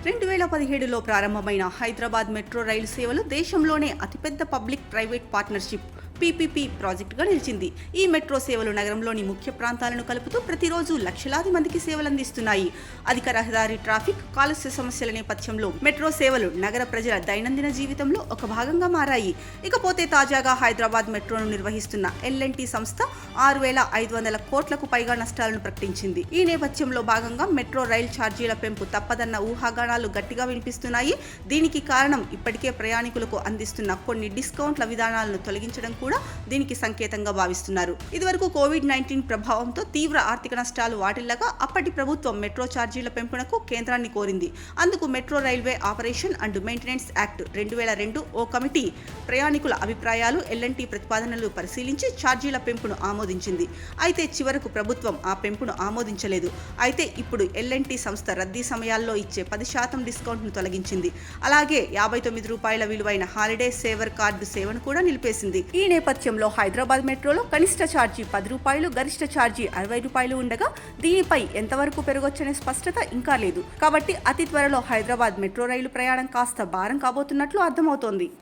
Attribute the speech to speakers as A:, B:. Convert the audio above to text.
A: 2017లో ప్రారంభమైన హైదరాబాద్ మెట్రో రైలు సేవలు దేశంలోనే అతిపెద్ద పబ్లిక్ ప్రైవేట్ పార్ట్నర్షిప్ పీపీపీ ప్రాజెక్టుగా నిలిచింది. ఈ మెట్రో సేవలు నగరంలోని ముఖ్య ప్రాంతాలను కలుపుతూ ప్రతిరోజు లక్షలాది మందికి సేవలందిస్తున్నాయి. అధిక రహదారి ట్రాఫిక్, కాలుష్య సమస్యల నేపథ్యంలో మెట్రో సేవలు నగర ప్రజల దైనందిన జీవితంలో ఒక భాగంగా మారాయి. ఇకపోతే తాజాగా హైదరాబాద్ మెట్రోను నిర్వహిస్తున్న ఎల్&టీ సంస్థ 6,500 కోట్లకు పైగా నష్టాలను ప్రకటించింది. ఈ నేపథ్యంలో భాగంగా మెట్రో రైల్ ఛార్జీల పెంపు తప్పదన్న ఊహాగానాలు గట్టిగా వినిపిస్తున్నాయి. దీనికి కారణం ఇప్పటికే ప్రయాణికులకు అందిస్తున్న కొన్ని డిస్కౌంట్ల విధానాలను తొలగించడం కూడా దీనికి సంకేతంగా భావిస్తున్నారు. ఇదివరకు కోవిడ్-19 ప్రభావంతో తీవ్ర ఆర్థిక నష్టాలు వాటిల్లగా అప్పటి ప్రభుత్వం మెట్రో ఛార్జీల పెంపునకు కేంద్రాన్ని కోరింది. అందుకు metro railway operation and maintenance act 2002 ఓ కమిటీ ప్రయాణికుల అభిప్రాయాలు, ఎల్&టీ ప్రతిపాదనలు పరిశీలించి ఛార్జీల పెంపును ఆమోదించింది. అయితే చివరకు ప్రభుత్వం ఆ పెంపును ఆమోదించలేదు. అయితే ఇప్పుడు ఎల్&టీ సంస్థ రద్దీ సమయాల్లో ఇచ్చే 10% డిస్కౌంట్ను తొలగించింది. అలాగే ₹59 విలువైన హాలిడే సేవర్ కార్డు సేవను కూడా నిలిపేసింది. ఈ నేపథ్యంలో హైదరాబాద్ మెట్రోలో కనిష్ట ఛార్జీ ₹10, గరిష్ట ఛార్జీ ₹60 ఉండగా దీనిపై ఎంతవరకు పెరగొచ్చనే స్పష్టత ఇంకా లేదు. కాబట్టి అతి త్వరలో హైదరాబాద్ మెట్రో రైలు ప్రయాణం కాస్త భారం కాబోతున్నట్లు అర్థమవుతోంది.